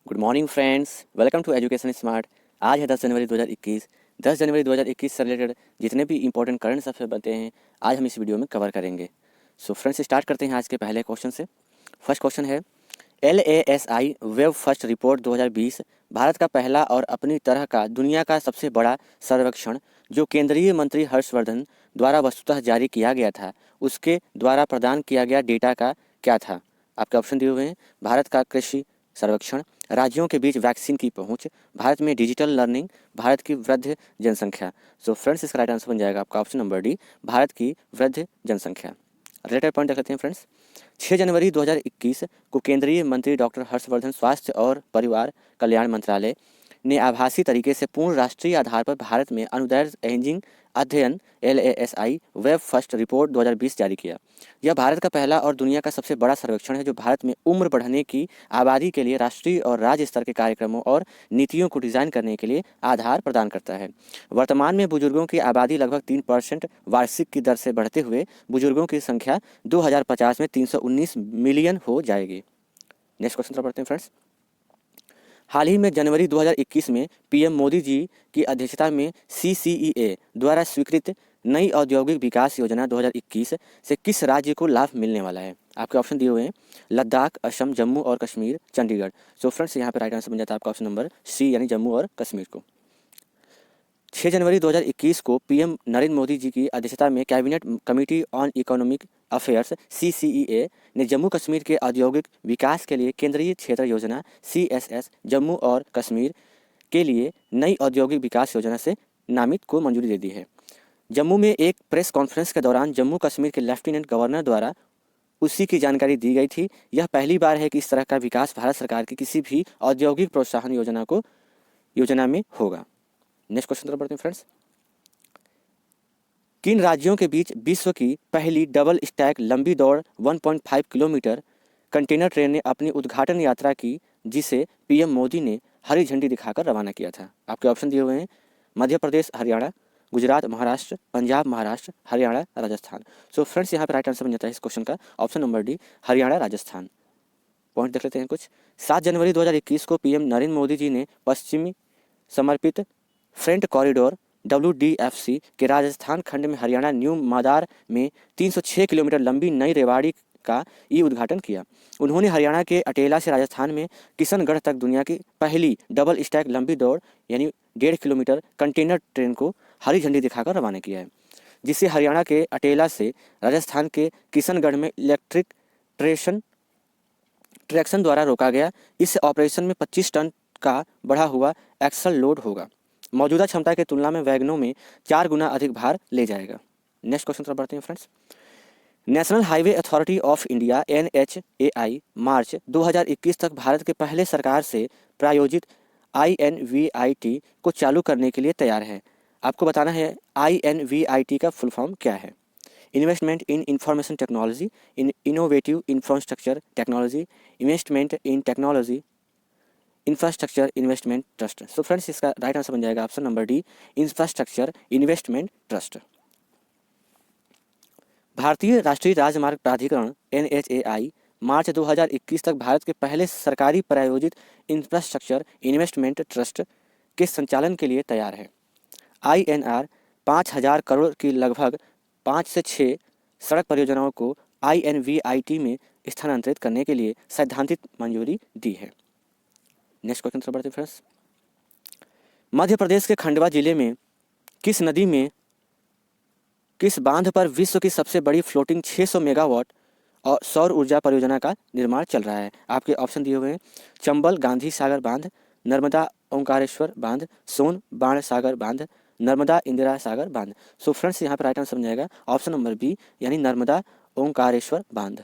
Good morning friends, welcome to education smart. आज है 10 जनवरी 2021। 10 जनवरी 2021 से रिलेटेड जितने भी इंपॉर्टेंट करंट अफेयर बनते हैं आज हम इस वीडियो में कवर करेंगे। सो फ्रेंड्स, स्टार्ट करते हैं आज के पहले क्वेश्चन से। फर्स्ट क्वेश्चन है, LASI web first report 2020 Bharat का पहला और अपनी तरह का दुनिया का सबसे बड़ा सर्वेक्षण जो केंद्रीय मंत्री हर्षवर्धन द्वारा वस्तुतः जारी किया गया था, उसके द्वारा प्रदान किया गया डेटा का क्या था? आपके ऑप्शन दिए हुए हैं। भारत का कृषि सर्वेक्षण, राज्यों के बीच वैक्सीन की पहुंच, भारत में डिजिटल लर्निंग, भारत की वृद्ध जनसंख्या। सो फ्रेंड्स, इसका राइट आंसर बन जाएगा आपका ऑप्शन नंबर डी, भारत की वृद्ध जनसंख्या। रिलेटेड पॉइंट देख लेते हैं फ्रेंड्स। 6 जनवरी 2021 को केंद्रीय मंत्री डॉक्टर हर्षवर्धन स्वास्थ्य और परिवार कल्याण मंत्रालय ने आभासी तरीके से पूर्ण राष्ट्रीय आधार पर भारत में अनुदैर्ध्य एजिंग अध्ययन LASI वेब फर्स्ट रिपोर्ट 2020 जारी किया। यह भारत का पहला और दुनिया का सबसे बड़ा सर्वेक्षण है जो भारत में उम्र बढ़ने की आबादी के लिए राष्ट्रीय और राज्य स्तर के कार्यक्रमों और नीतियों को डिजाइन करने के लिए आधार प्रदान करता है। वर्तमान में बुजुर्गों की आबादी लगभग 3% वार्षिक की दर से बढ़ते हुए बुजुर्गों की संख्या 2050 में 319 मिलियन हो जाएगी। नेक्स्ट क्वेश्चन तरफ बढ़ते हैं फ्रेंड्स। हाल ही में जनवरी 2021 में पीएम मोदी जी की अध्यक्षता में CCEA द्वारा स्वीकृत नई औद्योगिक विकास योजना 2021 से किस राज्य को लाभ मिलने वाला है? आपके ऑप्शन दिए हुए हैं। लद्दाख, असम, जम्मू और कश्मीर, चंडीगढ़। सो फ्रेंड्स, यहाँ पे राइट आंसर बन जाता है आपका ऑप्शन नंबर सी, यानी जम्मू और कश्मीर को। 6 जनवरी 2021 को पीएम नरेंद्र मोदी जी की अध्यक्षता में cabinet committee on economic affairs CCEA ने जम्मू कश्मीर के औद्योगिक विकास के लिए केंद्रीय क्षेत्र योजना CSS जम्मू और कश्मीर के लिए नई औद्योगिक विकास योजना से नामित को मंजूरी दे दी है। जम्मू में एक प्रेस कॉन्फ्रेंस के दौरान जम्मू कश्मीर के लेफ्टिनेंट गवर्नर द्वारा उसी की जानकारी दी गई थी। यह पहली बार है कि इस तरह का विकास भारत सरकार की किसी भी औद्योगिक प्रोत्साहन योजना में होगा। नेक्स्ट क्वेश्चन तरफ बढ़ते हैं फ्रेंड्स। किन राज्यों के बीच विश्व की पहली डबल स्टैक लंबी दौड़ 1.5 किलोमीटर कंटेनर ट्रेन ने अपनी उद्घाटन यात्रा की, जिसे पीएम मोदी ने हरी झंडी दिखाकर रवाना किया था? आपके ऑप्शन दिए हुए हैं। मध्य प्रदेश, हरियाणा, गुजरात, महाराष्ट्र, पंजाब, महाराष्ट्र, हरियाणा, राजस्थान। सो फ्रेंड्स, यहाँ पर राइट आंसर बन जाता है इस क्वेश्चन का option number D, Haryana, Rajasthan. Point देख लेते हैं कुछ। 7 जनवरी 2021 को पीएम नरेंद्र मोदी जी ने पश्चिमी समर्पित फ्रंट कॉरिडोर WDFC के राजस्थान खंड में हरियाणा न्यू मादार में 306 किलोमीटर लंबी नई रेवाड़ी का उद्घाटन किया। उन्होंने हरियाणा के अटेला से राजस्थान में किशनगढ़ तक दुनिया की पहली डबल स्टैक लंबी दौड़ यानी 1.5 किलोमीटर कंटेनर ट्रेन को हरी झंडी दिखाकर रवाना किया है, जिसे हरियाणा के अटेला से राजस्थान के किशनगढ़ में इलेक्ट्रिक ट्रैक्शन द्वारा रोका गया। इस ऑपरेशन में 25 टन का बढ़ा हुआ एक्सल लोड होगा। मौजूदा क्षमता की तुलना में वैगनों में 4 गुना अधिक भार ले जाएगा। नेक्स्ट क्वेश्चन तरफ बढ़ते हैं friends. National highway authority of India NHAI मार्च 2021 तक भारत के पहले सरकार से प्रायोजित INVIT को चालू करने के लिए तैयार है। आपको बताना है INVIT का फुल फॉर्म क्या है। इन्वेस्टमेंट इन information technology, innovative infrastructure technology, investment इन टेक्नोलॉजी इंफ्रास्ट्रक्चर इन्वेस्टमेंट ट्रस्ट। सो फ्रेंड्स, इसका राइट आंसर बन जाएगा option number D, infrastructure investment trust. भारतीय राष्ट्रीय राजमार्ग प्राधिकरण NHAI मार्च 2021 तक भारत के पहले सरकारी प्रायोजित इंफ्रास्ट्रक्चर इन्वेस्टमेंट ट्रस्ट के संचालन के लिए तैयार है। INR 5,000 करोड़ की लगभग 5 से 6 सड़क परियोजनाओं को INVIT में स्थानांतरित करने के लिए सैद्धांतिक मंजूरी दी है। नेक्स्ट क्वेश्चन तरफ बढ़ते हैं फ्रेंड्स। मध्य प्रदेश के खंडवा जिले में किस नदी में किस बांध पर विश्व की सबसे बड़ी फ्लोटिंग 600 मेगावाट और सौर ऊर्जा परियोजना का निर्माण चल रहा है? आपके ऑप्शन दिए हुए हैं। चंबल गांधी सागर बांध, नर्मदा ओंकारेश्वर बांध, सोन बाण सागर बांध, नर्मदा इंदिरा सागर बांध। सो फ्रेंड्स, यहाँ पर राइट आंसर बन जाएगा ऑप्शन नंबर बी, यानी नर्मदा ओंकारेश्वर बांध।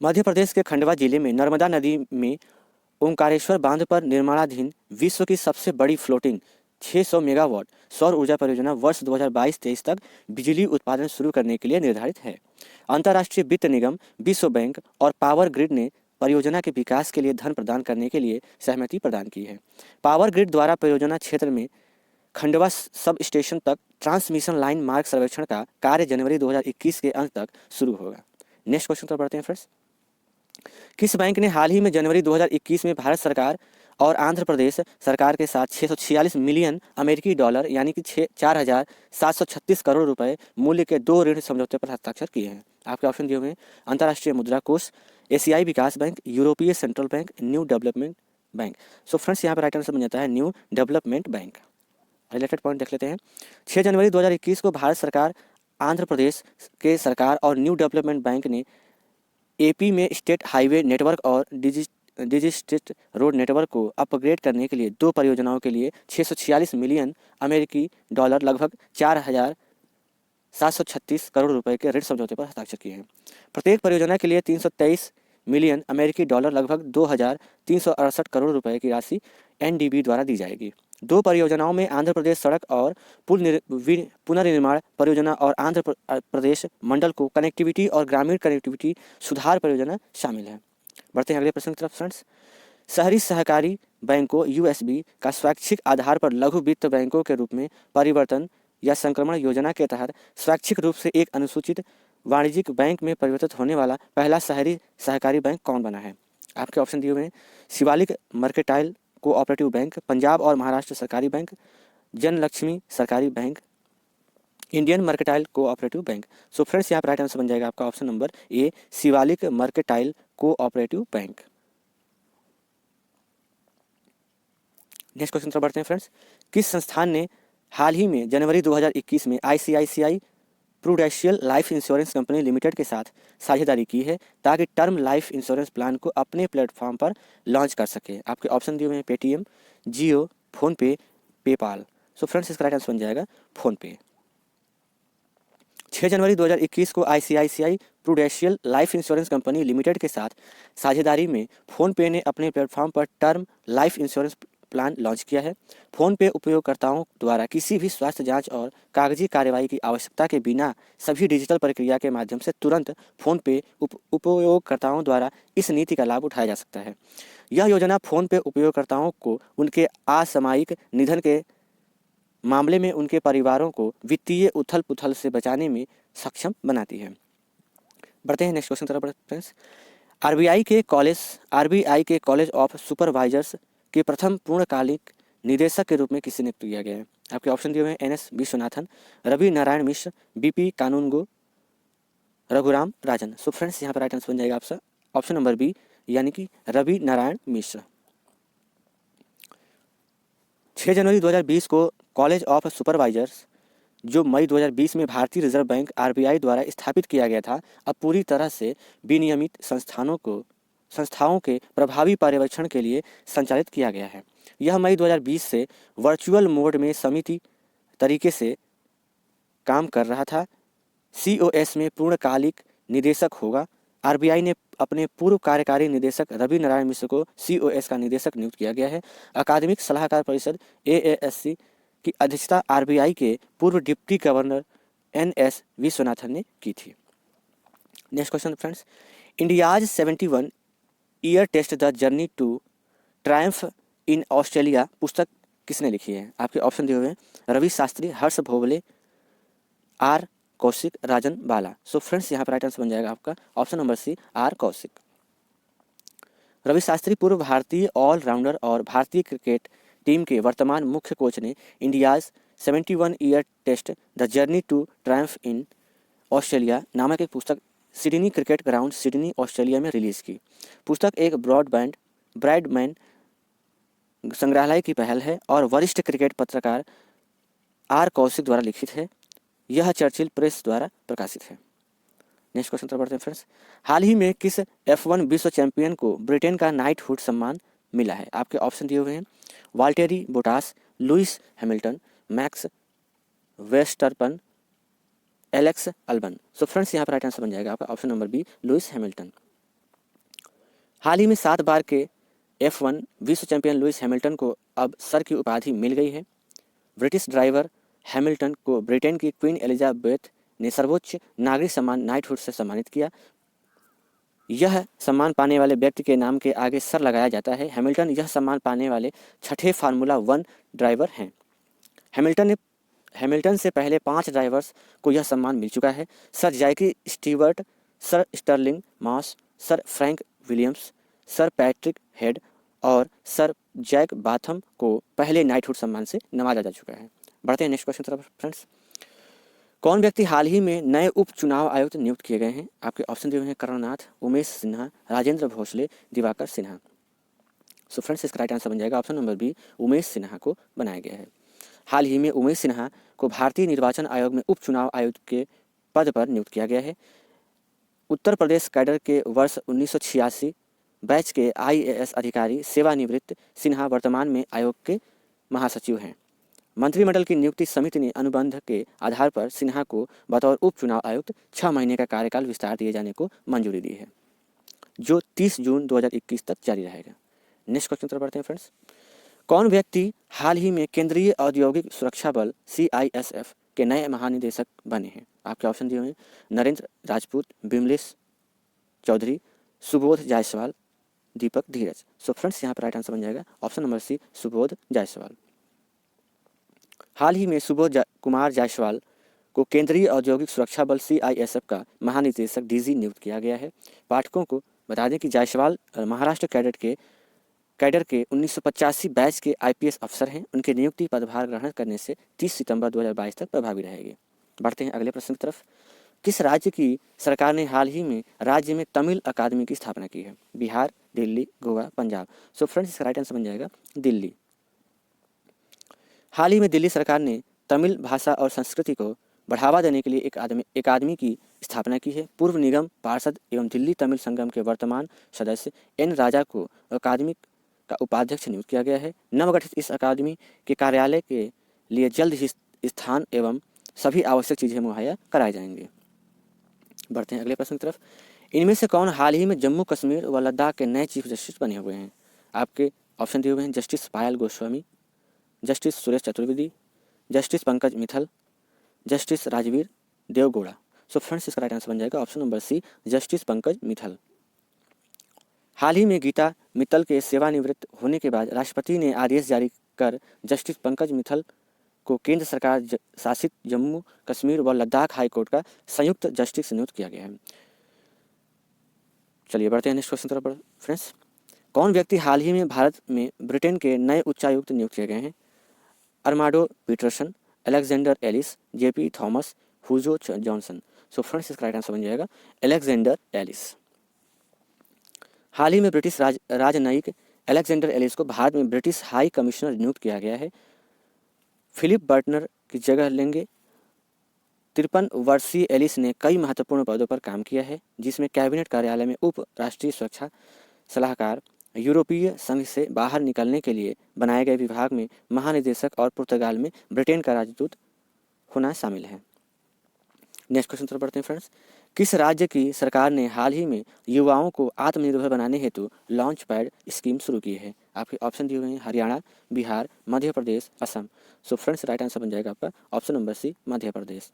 मध्य प्रदेश के खंडवा जिले में नर्मदा नदी में ओंकारेश्वर बांध पर निर्माणाधीन विश्व की सबसे बड़ी फ्लोटिंग 600 मेगावाट सौर ऊर्जा परियोजना वर्ष 2022-23 तक बिजली उत्पादन शुरू करने के लिए निर्धारित है। अंतर्राष्ट्रीय वित्त निगम, विश्व बैंक और पावर ग्रिड ने परियोजना के विकास के लिए धन प्रदान करने के लिए सहमति प्रदान की है। पावर ग्रिड द्वारा परियोजना क्षेत्र में खंडवा सब स्टेशन तक ट्रांसमिशन लाइन मार्ग सर्वेक्षण का कार्य जनवरी 2021 के अंत तक शुरू होगा। नेक्स्ट क्वेश्चन पर बढ़ते हैं फ्रेंड्स। किस बैंक ने हाल ही में जनवरी 2021 में भारत सरकार और आंध्र प्रदेश सरकार के साथ 646 मिलियन अमेरिकी डॉलर यानी कि 4,736 करोड़ रुपए मूल्य के 2 ऋण समझौते पर हस्ताक्षर किए हैं? आपके ऑप्शन दिए हुए हैं अंतर्राष्ट्रीय मुद्रा कोष, एशियाई विकास बैंक, यूरोपीय central bank, new development bank. सो फ्रेंड्स यहाँ पर राइट आंसर बन जाता है new development bank. Related point देख लेते हैं। 6 जनवरी 2021 को भारत सरकार, आंध्र प्रदेश के सरकार और न्यू डेवलपमेंट बैंक ने एपी में स्टेट हाईवे नेटवर्क और डिजिस्ट्रिक्ट रोड नेटवर्क को अपग्रेड करने के लिए 2 परियोजनाओं के लिए 646 मिलियन अमेरिकी डॉलर लगभग 4,736 करोड़ रुपए के ऋण समझौते पर हस्ताक्षर किए हैं। प्रत्येक परियोजना के लिए 323 मिलियन अमेरिकी डॉलर लगभग 2,368 करोड़ रुपए की राशि एनडीबी द्वारा दी जाएगी। 2 परियोजनाओं में आंध्र प्रदेश सड़क और पुनर्निर्माण परियोजना और आंध्र प्रदेश मंडल को कनेक्टिविटी और ग्रामीण कनेक्टिविटी सुधार परियोजना शामिल है। बढ़ते हैं अगले प्रश्न की तरफ फ्रेंड्स। शहरी सहकारी बैंकों यूएसबी का स्वैच्छिक आधार पर लघु वित्त बैंकों के रूप में परिवर्तन या संक्रमण योजना के तहत स्वैच्छिक रूप से एक अनुसूचित वाणिज्यिक बैंक में परिवर्तित होने वाला पहला शहरी सहकारी बैंक कौन बना है? आपके ऑप्शन दिए हुए हैं Shivalik mercantile cooperative bank, Punjab और महाराष्ट्र सरकारी बैंक, जनलक्ष्मी सरकारी bank, Indian mercantile cooperative bank. सो फ्रेंड्स यहाँ पर राइट आंसर बन जाएगा आपका option number A Shivalik mercantile cooperative bank. Next question तरफ बढ़ते हैं फ्रेंड्स। किस संस्थान ने हाल ही में जनवरी 2021 में ICICI prudential life insurance company limited के साथ साझेदारी की है ताकि टर्म लाइफ इंश्योरेंस प्लान को अपने प्लेटफॉर्म पर लॉन्च कर सके? आपके ऑप्शन दिए हुए हैं पेटीएम, जियो, फोनपे, पेपाल। सो फ्रेंड्स इसका राइट आंसर बन जाएगा फोनपे। 6 जनवरी 2021 को ICICI prudential life insurance company limited के साथ साझेदारी में फोनपे ने अपने प्लेटफॉर्म पर term life insurance plan launch किया है। फोनपे उपयोगकर्ताओं द्वारा किसी भी स्वास्थ्य जांच और कागजी कार्रवाई की आवश्यकता के बिना सभी डिजिटल प्रक्रिया के माध्यम से तुरंत फोनपे उपयोगकर्ताओं द्वारा इस नीति का लाभ उठाया जा सकता है। यह योजना फोनपे उपयोगकर्ताओं को उनके असामयिक निधन के मामले में उनके परिवारों को वित्तीय उथल पुथल से बचाने में सक्षम बनाती है। बढ़ते हैं नेक्स्ट क्वेश्चन तरफ फ्रेंड्स। आरबीआई के कॉलेज ऑफ सुपरवाइजर्स के प्रथम पूर्णकालिक निदेशक के रूप में किसे नियुक्त किया गया है? आपके ऑप्शन दिए हुए हैं एनएस विश्वनाथन, रवि नारायण मिश्र, बीपी कानूनगो, रघुराम राजन। सो फ्रेंड्स यहाँ पर राइट आंसर बन जाएगा आपका ऑप्शन नंबर बी यानी कि रवि नारायण मिश्र। 6 जनवरी 2020 को कॉलेज ऑफ सुपरवाइजर्स जो मई 2020 में भारतीय रिजर्व बैंक आरबीआई द्वारा स्थापित किया गया था, अब पूरी तरह से विनियमित संस्थाओं के प्रभावी पर्यवेक्षण के लिए संचालित किया गया है। यह मई 2020 से वर्चुअल मोड में समिति तरीके से काम कर रहा था। सीओएस में पूर्णकालिक निदेशक होगा। आरबीआई ने अपने पूर्व कार्यकारी निदेशक रवि नारायण मिश्र को सीओएस का निदेशक नियुक्त किया गया है। अकादमिक सलाहकार परिषद एएससी की अध्यक्षता आरबीआई के पूर्व डिप्टी गवर्नर एनएस विश्वनाथन ने की थी। Next question friends. India's 71 year test the journey to triumph in Australia पुस्तक किसने लिखी है? आपके ऑप्शन दिए हुए हैं Ravi Shastri, Harsha Bhogle, R Kaushik, Rajan Bala. So friends यहाँ पर राइट आंसर बन जाएगा आपका option number C R Kaushik. Ravi Shastri पूर्व भारतीय ऑलराउंडर और भारतीय क्रिकेट टीम के वर्तमान मुख्य कोच ने India's 71 year test the journey to triumph in Australia नामक एक पुस्तक Sydney cricket ground Sydney Australia में रिलीज़ की। पुस्तक एक ब्रैडमैन संग्रहालय की पहल है और वरिष्ठ क्रिकेट पत्रकार आर कौशिक द्वारा लिखित है। यह चर्चिल प्रेस द्वारा प्रकाशित है। नेक्स्ट क्वेश्चन तरफ बढ़ते हैं फ्रेंड्स। हाल ही में किस F1 विश्व चैंपियन को ब्रिटेन का नाइटहुड सम्मान मिला है? आपके ऑप्शन दिए हुए हैं Valtteri Bottas, Lewis Hamilton, Max Verstappen, Alex Albon. So friends यहाँ पर राइट आंसर बन जाएगा आपका option number B Lewis Hamilton. हाल ही में 7 बार के F1 विश्व चैंपियन लुइस हैमिल्टन को अब सर की उपाधि मिल गई है। ब्रिटिश ड्राइवर हैमिल्टन को ब्रिटेन की क्वीन एलिजाबेथ ने सर्वोच्च नागरिक सम्मान नाइटहुड से सम्मानित किया। यह सम्मान पाने वाले व्यक्ति के नाम के आगे सर लगाया जाता है। हैमिल्टन यह सम्मान पाने वाले 6ठे फार्मूला 1 ड्राइवर हैं। हैमिल्टन से पहले 5 ड्राइवर्स को यह सम्मान मिल चुका है। Sir Jackie Stewart, sir Stirling Moss, sir Frank Williams, sir Patrick Head और सर जैक बाथम को पहले नाइटहुड सम्मान से नवाजा जा चुका है। बढ़ते हैं नेक्स्ट क्वेश्चन तरफ फ्रेंड्स। कौन व्यक्ति हाल ही में नए उप चुनाव आयुक्त नियुक्त किए गए हैं? आपके ऑप्शन दिए हुए हैं कर्णनाथ, उमेश सिन्हा, राजेंद्र भोसले, दिवाकर सिन्हा। सो फ्रेंड्स इसका राइट आंसर बन जाएगा option number B, Umesh Sinha को बनाया गया है। हाल ही में उमेश सिन्हा को भारतीय निर्वाचन आयोग में उप चुनाव आयुक्त के पद पर नियुक्त किया गया है। उत्तर प्रदेश कैडर के वर्ष 1986 बैच के IAS अधिकारी सेवानिवृत्त सिन्हा वर्तमान में आयोग के महासचिव हैं। मंत्रिमंडल की नियुक्ति समिति ने अनुबंध के आधार पर सिन्हा को बतौर उप चुनाव आयुक्त 6 महीने का कार्यकाल विस्तार दिए जाने को मंजूरी दी है, जो 30 जून 2021 तक जारी रहेगा। नेक्स्ट क्वेश्चन तरफ बढ़ते हैं फ्रेंड्स। कौन व्यक्ति हाल ही में केंद्रीय औद्योगिक सुरक्षा बल CISF के नए महानिदेशक बने हैं? आपके ऑप्शन दिए हुए हैं नरेंद्र राजपूत, बिमलेश चौधरी, सुबोध जायसवाल, दीपक धीरज। सो फ्रेंड्स यहाँ पर राइट आंसर बन जाएगा option number C, Subodh Jaiswal. हाल ही में सुबोध कुमार जायसवाल को केंद्रीय औद्योगिक सुरक्षा बल CISF का महानिदेशक DG नियुक्त किया गया है। पाठकों को बता दें कि जायसवाल महाराष्ट्र कैडर के 1985 बैच के IPS अफसर हैं। उनकी नियुक्ति पदभार ग्रहण करने से 30 सितंबर 2022 तक प्रभावी रहेगी। बढ़ते हैं अगले प्रश्न की तरफ। किस राज्य की सरकार ने हाल ही में राज्य में तमिल अकादमी की स्थापना की है? बिहार, दिल्ली, गोवा, पंजाब। सो फ्रेंड्स इसका राइट आंसर बन जाएगा दिल्ली। हाल ही में दिल्ली सरकार ने तमिल भाषा और संस्कृति को बढ़ावा देने के लिए एक अकादमी की स्थापना की है। पूर्व निगम पार्षद एवं दिल्ली तमिल संगम के वर्तमान सदस्य N राजा को अकादमी का उपाध्यक्ष नियुक्त किया गया है। नवगठित इस अकादमी के कार्यालय के लिए जल्द ही स्थान एवं सभी आवश्यक चीज़ें मुहैया कराए जाएंगे। बढ़ते हैं अगले प्रश्न की तरफ। इनमें से कौन हाल ही में जम्मू कश्मीर व लद्दाख के नए चीफ जस्टिस बने हुए हैं? आपके ऑप्शन दिए हुए हैं justice Payal Goswami, justice Suresh Chaturvedi, justice Pankaj Mittal, justice Rajveer Devegowda. So friends इसका राइट आंसर बन जाएगा option number C, justice Pankaj Mittal. हाल ही में गीता मित्तल के सेवानिवृत्त होने के बाद राष्ट्रपति ने आदेश जारी कर जस्टिस पंकज मित्तल को केंद्र सरकार शासित जम्मू कश्मीर व लद्दाख हाईकोर्ट का संयुक्त जस्टिस नियुक्त किया गया है। चलिए बढ़ते हैं नेक्स्ट क्वेश्चन तरफ फ्रेंड्स। कौन व्यक्ति हाल ही में भारत में ब्रिटेन के नए उच्चायुक्त नियुक्त किए गए हैं? Armando Peterson, Alexander Ellis, JP Thomas, Hugo Johnson. So friends इसका राइट आंसर बन जाएगा अलेक्जेंडर एलिस। हाल ही में ब्रिटिश राजनयिक अलेक्जेंडर एलिस को भारत में ब्रिटिश हाई कमिश्नर नियुक्त किया गया है। फिलिप बर्टनर की जगह लेंगे। 53 वर्षीय एलिस ने कई महत्वपूर्ण पदों पर काम किया है, जिसमें कैबिनेट कार्यालय में उप राष्ट्रीय सुरक्षा सलाहकार, यूरोपीय संघ से बाहर निकलने के लिए बनाए गए विभाग में महानिदेशक और पुर्तगाल में ब्रिटेन का राजदूत होना शामिल है। नेक्स्ट क्वेश्चन तरफ बढ़ते हैं फ्रेंड्स। किस राज्य की सरकार ने हाल ही में युवाओं को आत्मनिर्भर बनाने हेतु लॉन्च पैड स्कीम शुरू की है? आपके ऑप्शन दिए हुए हैं Haryana, Bihar, Madhya Pradesh, Assam. So friends right answer बन जाएगा आपका ऑप्शन नंबर सी, मध्य प्रदेश।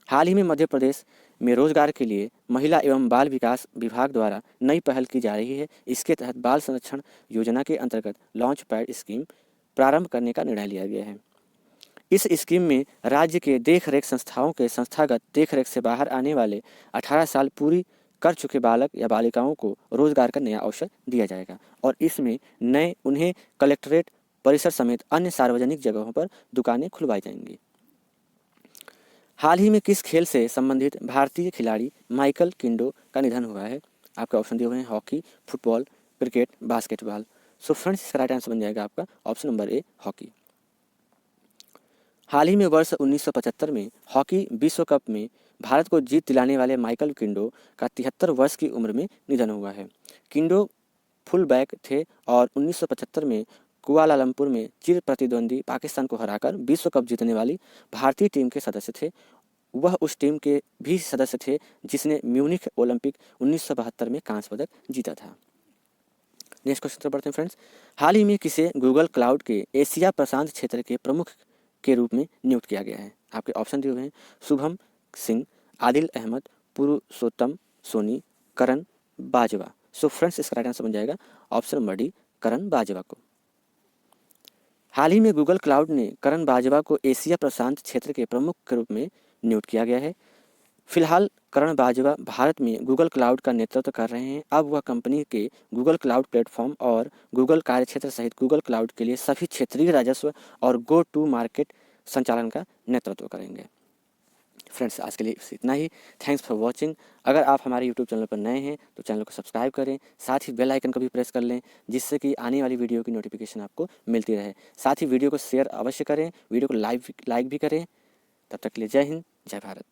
हाल ही में मध्य प्रदेश में रोजगार के लिए महिला एवं बाल विकास विभाग द्वारा नई पहल की जा रही है। इसके तहत बाल संरक्षण योजना के अंतर्गत लॉन्च पैड स्कीम प्रारंभ करने का निर्णय लिया गया है। इस स्कीम में राज्य के देखरेख संस्थाओं के संस्थागत देखरेख से बाहर आने वाले 18 साल पूरी कर चुके बालक या बालिकाओं को रोजगार का नया अवसर दिया जाएगा और इसमें उन्हें कलेक्ट्रेट परिसर समेत अन्य सार्वजनिक जगहों पर दुकानें खुलवाई जाएंगी। हाल ही में किस खेल से संबंधित भारतीय खिलाड़ी माइकल किंडो का निधन हुआ है? आपके ऑप्शन दिए हुए हैं हॉकी, फुटबॉल, क्रिकेट, बास्केटबॉल। सो फ्रेंड्स इसका राइट आंसर बन जाएगा आपका ऑप्शन नंबर ए, हॉकी। हाल ही में वर्ष 1975 में हॉकी विश्व कप में भारत को जीत दिलाने वाले माइकल किंडो का 73 वर्ष की उम्र में निधन हुआ है। किंडो फुल बैक थे और 1975 में कुआलालंपुर में चिर प्रतिद्वंदी पाकिस्तान को हराकर विश्व कप जीतने वाली भारतीय टीम के सदस्य थे। वह उस टीम के भी सदस्य थे जिसने म्यूनिख ओलंपिक 1972 में कांस्य पदक जीता था। नेक्स्ट क्वेश्चन पर बढ़ते हैं फ्रेंड्स। हाल ही में किसे गूगल क्लाउड के एशिया प्रशांत क्षेत्र के प्रमुख के रूप में नियुक्त किया गया है? आपके ऑप्शन दिए हुए हैं शुभम सिंह, आदिल अहमद, पुरुषोत्तम सोनी, करण बाजवा। सो फ्रेंड्स इसका राइट आंसर बन जाएगा ऑप्शन नंबर डी, करण बाजवा को। हाल ही में गूगल क्लाउड ने करण बाजवा को एशिया प्रशांत क्षेत्र के प्रमुख के रूप में नियुक्त किया गया है। फिलहाल करण बाजवा भारत में गूगल क्लाउड का नेतृत्व कर रहे हैं। अब वह कंपनी के गूगल क्लाउड प्लेटफॉर्म और गूगल कार्यक्षेत्र सहित गूगल क्लाउड के लिए सभी क्षेत्रीय राजस्व और गो टू मार्केट संचालन का नेतृत्व करेंगे। फ्रेंड्स, आज के लिए इतना ही। Thanks for watching. अगर आप हमारे यूट्यूब चैनल पर नए हैं तो चैनल को सब्सक्राइब करें, साथ ही बेल आइकन को भी प्रेस कर लें, जिससे कि आने वाली वीडियो की नोटिफिकेशन आपको मिलती रहे। साथ ही वीडियो को शेयर अवश्य करें, वीडियो को लाइक भी करें। तब तक के लिए जय हिंद, जय भारत।